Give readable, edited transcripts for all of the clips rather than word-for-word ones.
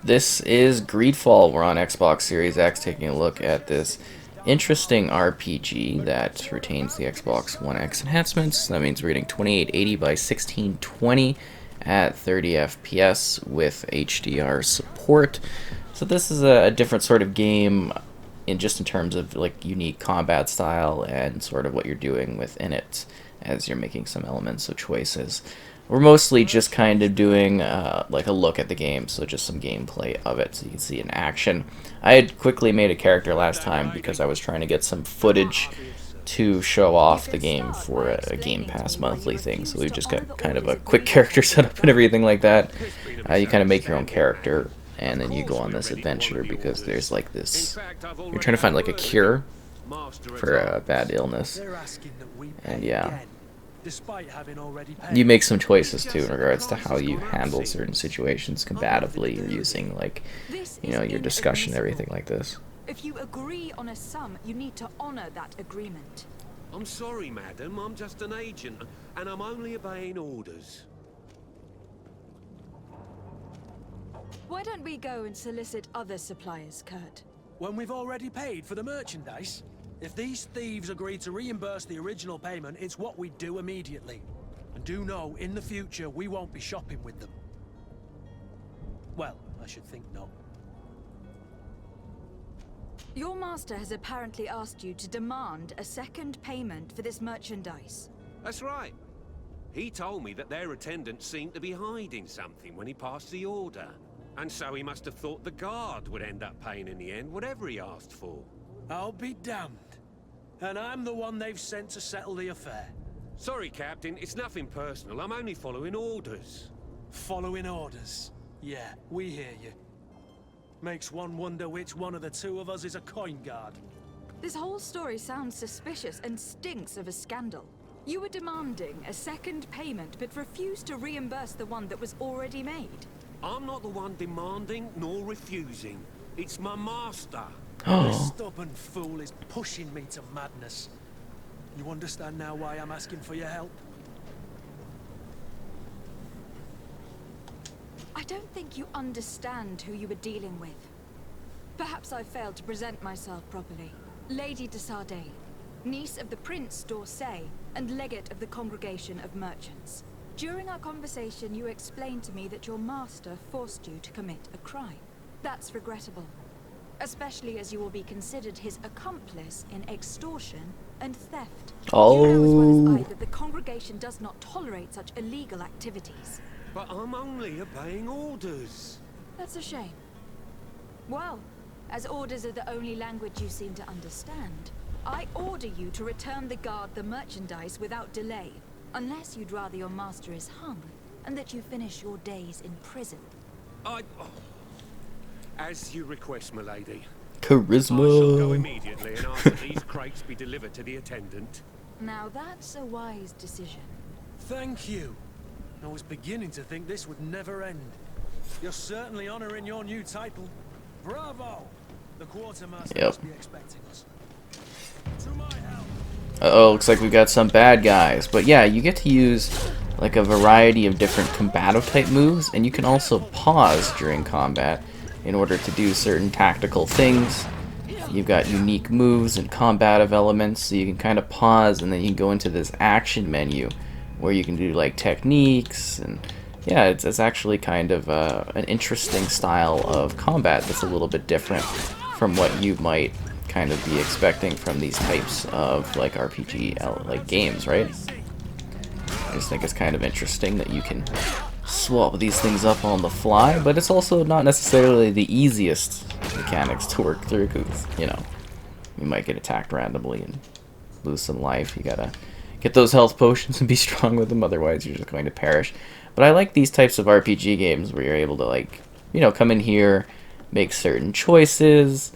This is Greedfall. We're on Xbox Series X taking a look at this interesting RPG that retains the Xbox One X enhancements. That means we're getting 2880 by 1620 at 30 FPS with HDR support. So this is a different sort of game in terms of like unique combat style and sort of what you're doing within it as you're making some elements of choices. We're mostly just kind of doing like a look at the game, so just some gameplay of it, so you can see in action. I had quickly made a character last time because I was trying to get some footage to show off the game for a Game Pass monthly thing, so we just got kind of a quick character setup and everything like that. You kind of make your own character, and then you go on this adventure because there's like this... You're trying to find like a cure for a bad illness, and yeah. You make some choices too in regards to how you handle certain situations combatively, or using like, you know, your discussion and everything like this. If you agree on a sum, you need to honor that agreement. I'm sorry, madam. I'm just an agent, and I'm only obeying orders. Why don't we go and solicit other suppliers, Kurt? When we've already paid for the merchandise? If these thieves agree to reimburse the original payment, it's what we do immediately. And do know, in the future, we won't be shopping with them. Well, I should think not. Your master has apparently asked you to demand a second payment for this merchandise. That's right. He told me that their attendant seemed to be hiding something when he passed the order. And so he must have thought the guard would end up paying in the end, whatever he asked for. I'll be damned. And I'm the one they've sent to settle the affair. Sorry, Captain, it's nothing personal. I'm only following orders. Following orders? Yeah, we hear you. Makes one wonder which one of the two of us is a coin guard. This whole story sounds suspicious and stinks of a scandal. You were demanding a second payment, but refused to reimburse the one that was already made. I'm not the one demanding nor refusing. It's my master. This stubborn fool is pushing me to madness. You understand now why I'm asking for your help? I don't think you understand who you were dealing with. Perhaps I failed to present myself properly. Lady de Sardet, niece of the Prince d'Orsay and legate of the Congregation of Merchants. During our conversation, you explained to me that your master forced you to commit a crime. That's regrettable, especially as you will be considered his accomplice in extortion and theft. Oh. You know as well as I that the Congregation does not tolerate such illegal activities. But I'm only obeying orders. That's a shame. Well, as orders are the only language you seem to understand, I order you to return the guard the merchandise without delay, unless you'd rather your master is hung, and that you finish your days in prison. As you request, my lady. Charisma. I shall go immediately and ask that these crates be delivered to the attendant. Now that's a wise decision. Thank you. I was beginning to think this would never end. You're certainly honoring your new title. Bravo! The quartermaster must be expecting us. To my help. Uh-oh, looks like we got some bad guys. But yeah, you get to use like a variety of different combative type moves, and you can also pause during combat in order to do certain tactical things. You've got unique moves and combative elements, so you can kind of pause and then you can go into this action menu where you can do like techniques, and yeah, it's actually kind of an interesting style of combat that's a little bit different from what you might kind of be expecting from these types of like RPG like games, right? I just think it's kind of interesting that you can swap these things up on the fly, but it's also not necessarily the easiest mechanics to work through, because, you know, you might get attacked randomly and lose some life. You gotta get those health potions and be strong with them, otherwise you're just going to perish. But I like these types of RPG games where you're able to, like, you know, come in here, make certain choices,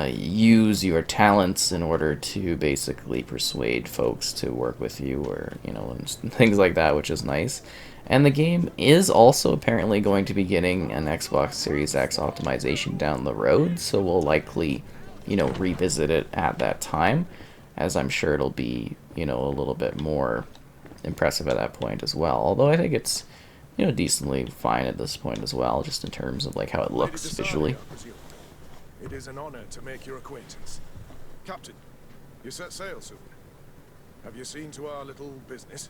use your talents in order to basically persuade folks to work with you, or, you know, and things like that, which is nice. And the game is also apparently going to be getting an Xbox Series X optimization down the road, so we'll likely, you know, revisit it at that time, as I'm sure it'll be, you know, a little bit more impressive at that point as well. Although I think it's you know, decently fine at this point as well, just in terms of like how it looks visually. It is an honor to make your acquaintance. Captain, you set sail soon. Have you seen to our little business?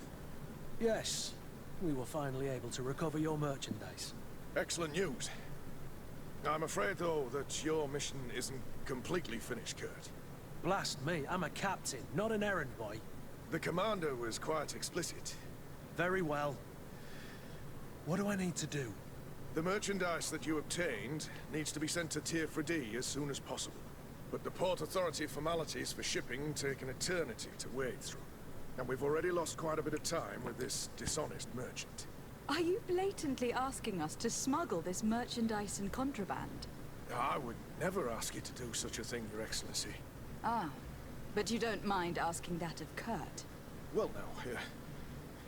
Yes, we were finally able to recover your merchandise. Excellent news. I'm afraid, though, that your mission isn't completely finished, Kurt. Blast me, I'm a captain, not an errand boy. The commander was quite explicit. Very well. What do I need to do? The merchandise that you obtained needs to be sent to Tier 4D as soon as possible. But the Port Authority formalities for shipping take an eternity to wade through. And we've already lost quite a bit of time with this dishonest merchant. Are you blatantly asking us to smuggle this merchandise and contraband? I would never ask you to do such a thing, Your Excellency. Ah, but you don't mind asking that of Kurt? Well, now,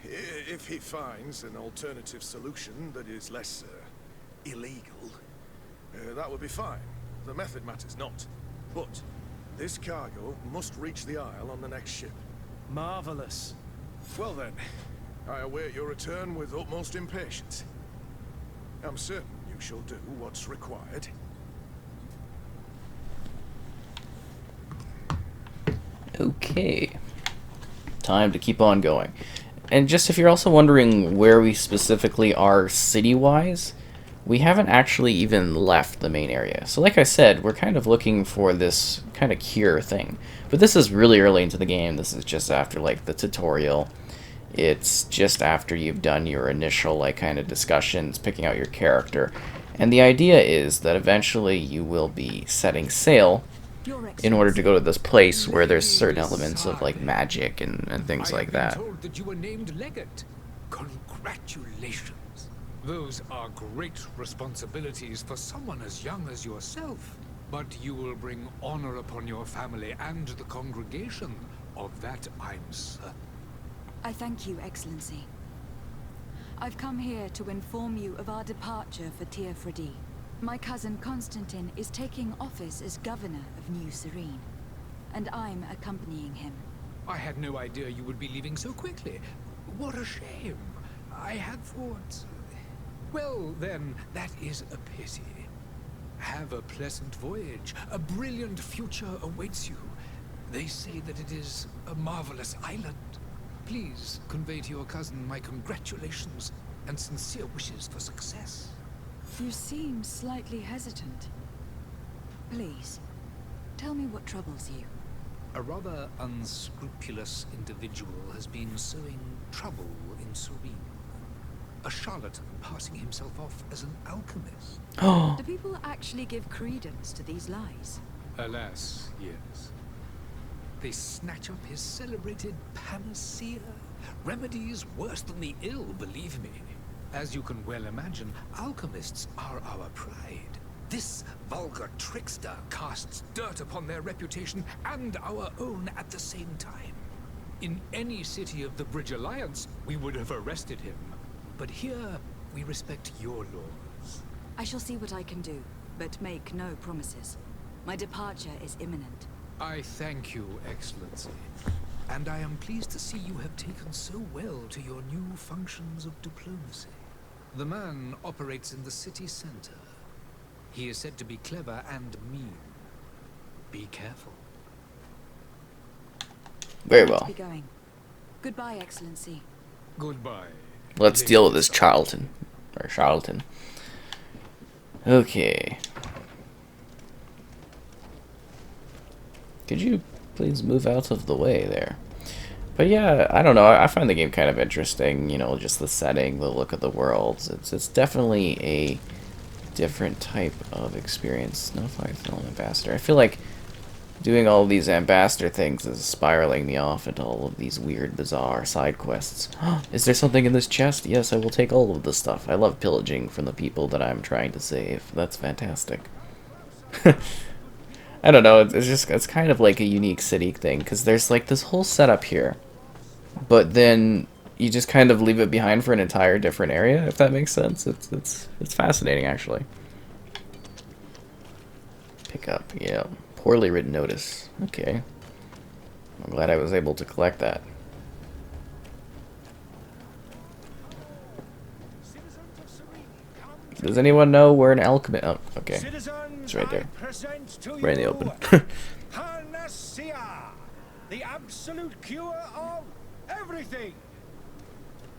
if he finds an alternative solution that is less illegal, that would be fine. The method matters not. But this cargo must reach the Isle on the next ship. Marvelous. Well then, I await your return with utmost impatience. I'm certain you shall do what's required. Okay. Time to keep on going. And just if you're also wondering where we specifically are city-wise, we haven't actually even left the main area. So like I said, we're kind of looking for this kind of cure thing. But this is really early into the game. This is just after like the tutorial. It's just after you've done your initial like kind of discussions, picking out your character. And the idea is that eventually you will be setting sail in order to go to this place where there's certain elements of like magic and things like that. I have been told that you were named Legate. Congratulations. Those are great responsibilities for someone as young as yourself. But you will bring honor upon your family and the congregation. Of that I'm certain. I thank you, Excellency. I've come here to inform you of our departure for Tier 4D. My cousin Constantine is taking office as governor of New Serene, and I'm accompanying him. I had no idea you would be leaving so quickly. What a shame. I had thought... Well, then, that is a pity. Have a pleasant voyage. A brilliant future awaits you. They say that it is a marvelous island. Please convey to your cousin my congratulations and sincere wishes for success. You seem slightly hesitant. Please, tell me what troubles you. A rather unscrupulous individual has been sowing trouble in Serene. A charlatan passing himself off as an alchemist. Do people actually give credence to these lies? Alas, yes. They snatch up his celebrated panacea. Remedies worse than the ill, believe me. As you can well imagine, alchemists are our pride. This vulgar trickster casts dirt upon their reputation and our own at the same time. In any city of the Bridge Alliance, we would have arrested him. But here, we respect your laws. I shall see what I can do, but make no promises. My departure is imminent. I thank you, Excellency. And I am pleased to see you have taken so well to your new functions of diplomacy. The man operates in the city center. He is said to be clever and mean. Be careful. Very well. Be going. Goodbye, Excellency. Goodbye. Let's deal with this charlatan. Or charlatan. Okay. Could you please move out of the way there? But yeah, I don't know. I find the game kind of interesting. You know, just the setting, the look of the worlds. It's definitely a different type of experience. Snowflake Film Ambassador. I feel like doing all of these ambassador things is spiraling me off into all of these weird, bizarre side quests. Is there something in this chest? Yes, I will take all of the stuff. I love pillaging from the people that I'm trying to save. That's fantastic. I don't know, it's kind of like a unique city thing, because there's like this whole setup here, but then you just kind of leave it behind for an entire different area, if that makes sense. It's fascinating, actually. Pick up, yeah. Poorly written notice. Okay. I'm glad I was able to collect that. Does anyone know where an alchemist? Oh, okay. Citizens, It's right there. I present to Right in the you open. Panacea, the absolute cure of everything.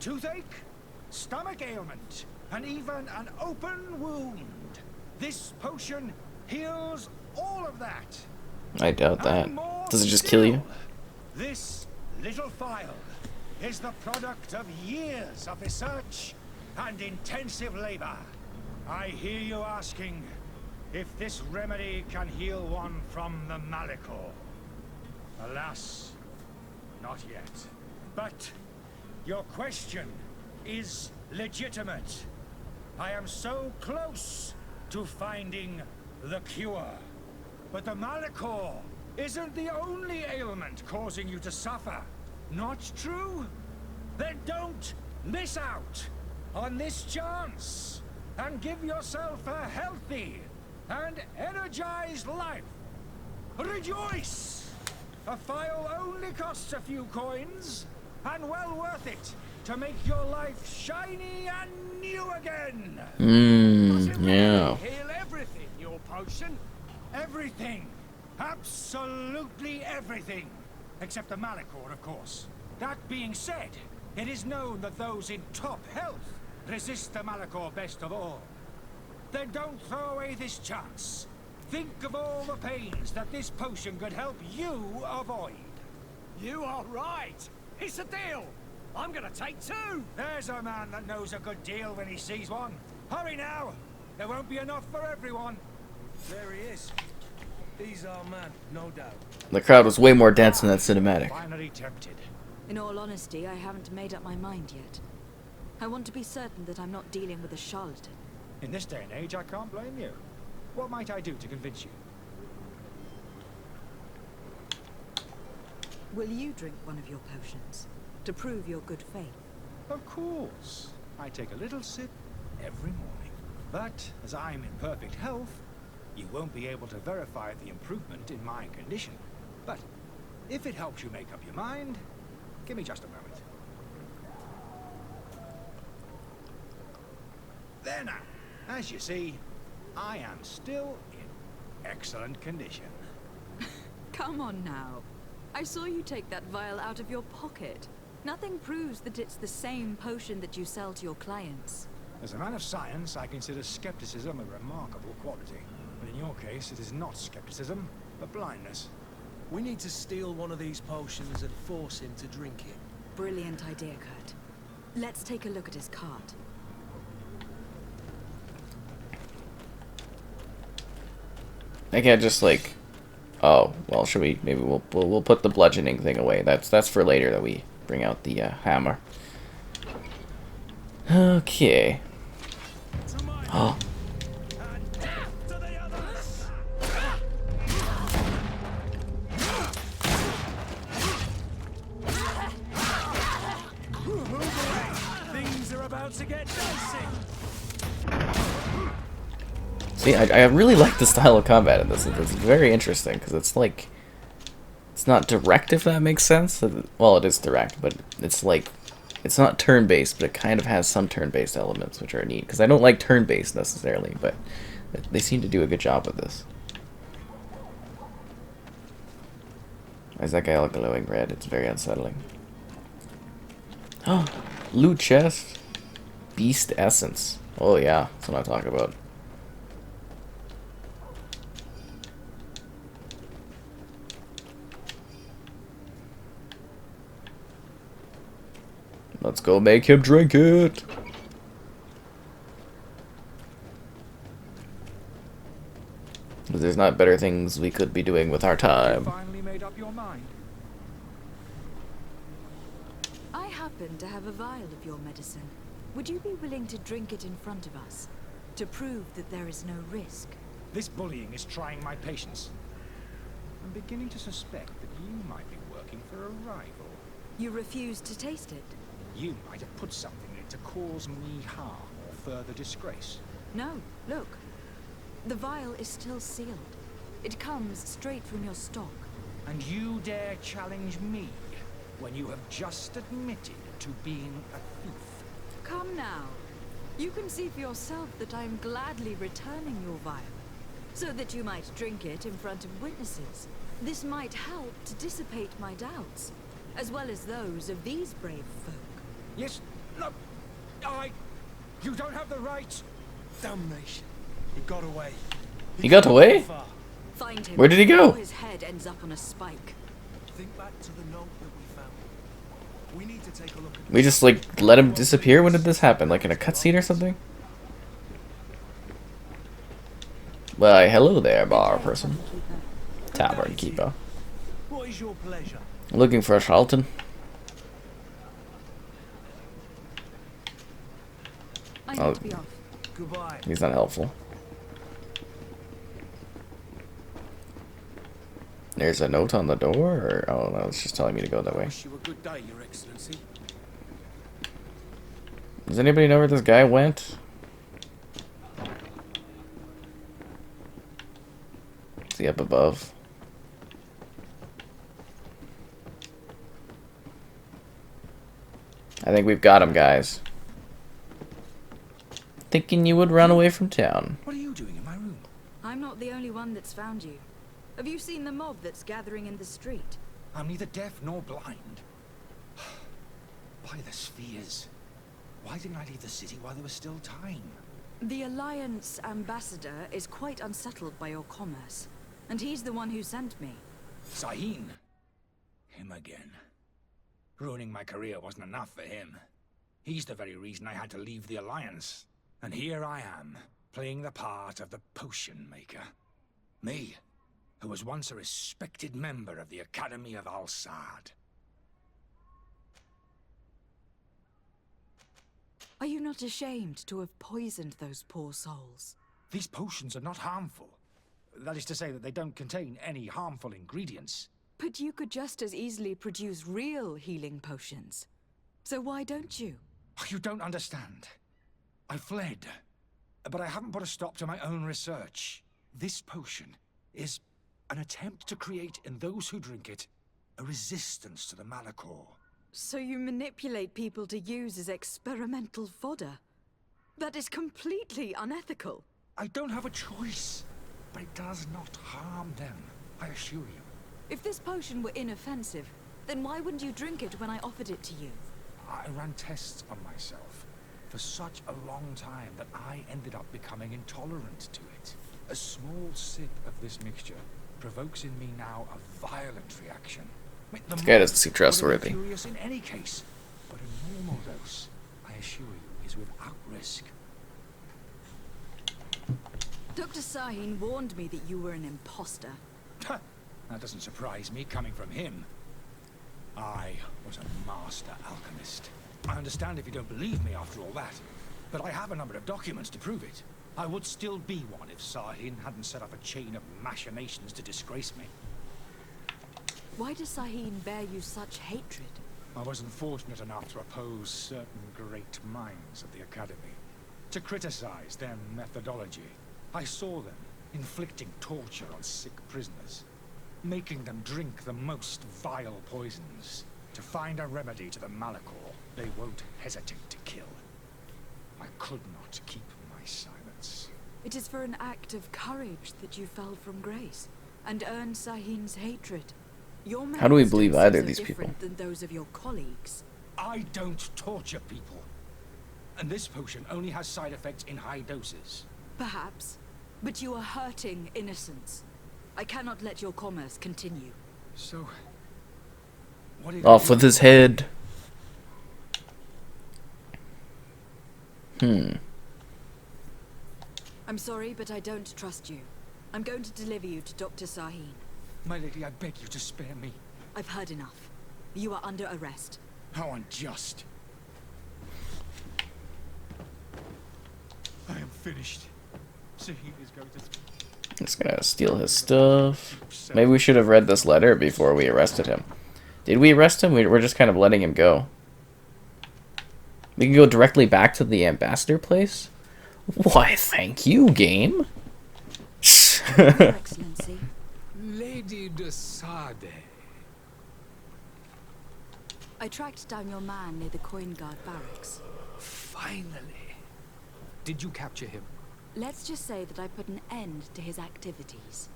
Toothache, stomach ailment, and even an open wound. This potion heals all of that. I doubt that. And more Does it just kill you? still, this little phial is the product of years of research and intensive labor. I hear you asking if this remedy can heal one from the Malachor. Alas, not yet. But your question is legitimate. I am so close to finding the cure. But the Malachor isn't the only ailment causing you to suffer. Not true? Then don't miss out on this chance and give yourself a healthy and energized life. Rejoice! A phial only costs a few coins, and well worth it to make your life shiny and new again. Yeah. Heal everything, your potion. Everything. Absolutely everything. Except the Malachor, of course. That being said, it is known that those in top health resist the Malachor best of all. Then don't throw away this chance. Think of all the pains that this potion could help you avoid. You are right. It's a deal. I'm gonna take two. There's a man that knows a good deal when he sees one. Hurry now. There won't be enough for everyone. There he is. He's our man, no doubt. The crowd was way more dense in that cinematic. Finally tempted. In all honesty, I haven't made up my mind yet. I want to be certain that I'm not dealing with a charlatan. In this day and age, I can't blame you. What might I do to convince you? Will you drink one of your potions to prove your good faith? Of course. I take a little sip every morning. But as I'm in perfect health, you won't be able to verify the improvement in my condition. But if it helps you make up your mind, give me just a moment. There now. As you see, I am still in excellent condition. Come on now. I saw you take that vial out of your pocket. Nothing proves that it's the same potion that you sell to your clients. As a man of science, I consider skepticism a remarkable quality. But in your case, it is not skepticism, but blindness. We need to steal one of these potions and force him to drink it. Brilliant idea, Kurt. Let's take a look at his cart. I can't just like, oh well, should we? Maybe we'll put the bludgeoning thing away. That's for later that we bring out the hammer. Okay. Oh. Things are about to get dicey. See, I really like the style of combat in this. It's very interesting because it's like, it's not direct, if that makes sense. Well, it is direct, but it's like, it's not turn-based, but it kind of has some turn-based elements, which are neat. Because I don't like turn-based necessarily, but they seem to do a good job with this. Why is that guy all glowing red? It's very unsettling. Oh, loot chest. Beast essence. Oh yeah, that's what I'm talking about. Let's go make him drink it. There's not better things we could be doing with our time. Finally made up your mind. I happen to have a vial of your medicine. Would you be willing to drink it in front of us, to prove that there is no risk? This bullying is trying my patience. I'm beginning to suspect that you might be working for a rival. You refuse to taste it? You might have put something in it to cause me harm or further disgrace. No, look. The vial is still sealed. It comes straight from your stock. And you dare challenge me when you have just admitted to being a thief. Come now. You can see for yourself that I am gladly returning your vial, so that you might drink it in front of witnesses. This might help to dissipate my doubts, as well as those of these brave folk. Yes, no, you don't have the right. Damnation. He got away. He got away? Far. Find him. Where did he go? before his head ends up on a spike. Think back to the note that we found. We need to take a look at We just like let him disappear? When did this happen? Like in a cutscene or something? Why, hello there, bar person. Tavern keeper. What is your pleasure? Looking for a Charlton. I need Oh. to be off. Goodbye. He's not helpful. There's a note on the door, or oh no, it's just telling me to go that way. Wish you a good day, Your Excellency. Does anybody know where this guy went? Is he up above? I think we've got him, guys. Thinking you would run away from town. What are you doing in my room? I'm not the only one that's found you. Have you seen the mob that's gathering in the street? I'm neither deaf nor blind. By the spheres. Why didn't I leave the city while there was still time? The Alliance ambassador is quite unsettled by your commerce, and he's the one who sent me. Sahin. Him again. Ruining my career wasn't enough for him. He's the very reason I had to leave the Alliance. And here I am, playing the part of the potion maker. Me, who was once a respected member of the Academy of Al-Sad. Are you not ashamed to have poisoned those poor souls? These potions are not harmful. That is to say that they don't contain any harmful ingredients. But you could just as easily produce real healing potions. So why don't you? You don't understand. I fled, but I haven't put a stop to my own research. This potion is an attempt to create in those who drink it a resistance to the Malachor. So you manipulate people to use as experimental fodder? That is completely unethical. I don't have a choice, but it does not harm them, I assure you. If this potion were inoffensive, then why wouldn't you drink it when I offered it to you? I ran tests on myself for such a long time that I ended up becoming intolerant to it. A small sip of this mixture provokes in me now a violent reaction. This guy doesn't seem trustworthy. Curious in any case, but a normal dose, I assure you, is without risk. Dr. Sahin warned me that you were an imposter. That doesn't surprise me, coming from him. I was a master alchemist. I understand if you don't believe me after all that, but I have a number of documents to prove it. I would still be one if Sahin hadn't set up a chain of machinations to disgrace me. Why does Sahin bear you such hatred? I wasn't fortunate enough to oppose certain great minds of the Academy, to criticize their methodology. I saw them inflicting torture on sick prisoners, making them drink the most vile poisons. To find a remedy to the Malachor, they won't hesitate to kill. I could not keep my silence. It is for an act of courage that you fell from grace, and earned Sahin's hatred. Your How do we methods believe don't either seem of these so people? different than those of your colleagues. I don't torture people. And this potion only has side effects in high doses. Perhaps, but you are hurting innocents. I cannot let your commerce continue. So, what if Off with his head. I'm sorry, but I don't trust you. I'm going to deliver you to Dr. Sahin. My lady, I beg you to spare me. I've heard enough. You are under arrest. How unjust. I am finished. Sahin is going to... Just gonna steal his stuff. Maybe we should have read this letter before we arrested him. Did we arrest him? We're just kind of letting him go. We can go directly back to the ambassador place? Why, thank you, game. Your Excellency. Lady de Sade. I tracked down your man near the Coin Guard barracks. Finally. Did you capture him? Let's just say that I put an end to his activities.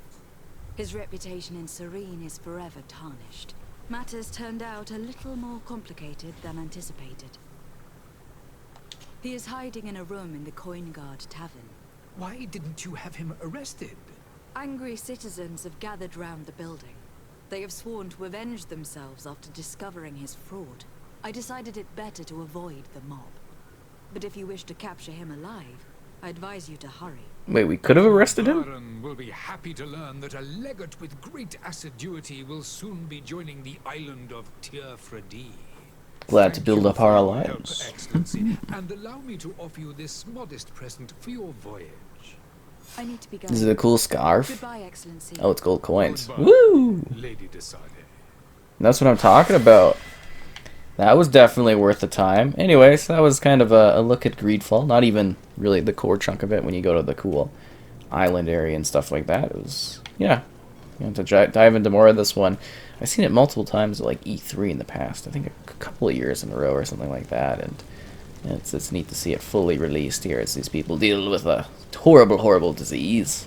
His reputation in Serene is forever tarnished. Matters turned out a little more complicated than anticipated. He is hiding in a room in the Coin Guard Tavern. Why didn't you have him arrested? Angry citizens have gathered round the building. They have sworn to avenge themselves after discovering his fraud. I decided it better to avoid the mob. But if you wish to capture him alive, I advise you to hurry. Wait, we could have arrested him? Baron will be happy to learn that a legate with great assiduity will soon be joining the island of Tir-Fredi. Glad to build up our Help, alliance. Excellency, and allow me to offer you this modest present for your voyage. I need to be going. Is it a cool scarf? Goodbye, Excellency. Oh, it's gold coins. Goodbye, Woo! Lady de Sardet. That's what I'm talking about. That was definitely worth the time. Anyways, that was kind of a look at Greedfall. Not even really the core chunk of it when you go to the cool island area and stuff like that. It was, yeah. You have to dive into more of this one. I've seen it multiple times at like E3 in the past. I think a couple of years in a row or something like that. And it's neat to see it fully released here as these people deal with a horrible, horrible disease.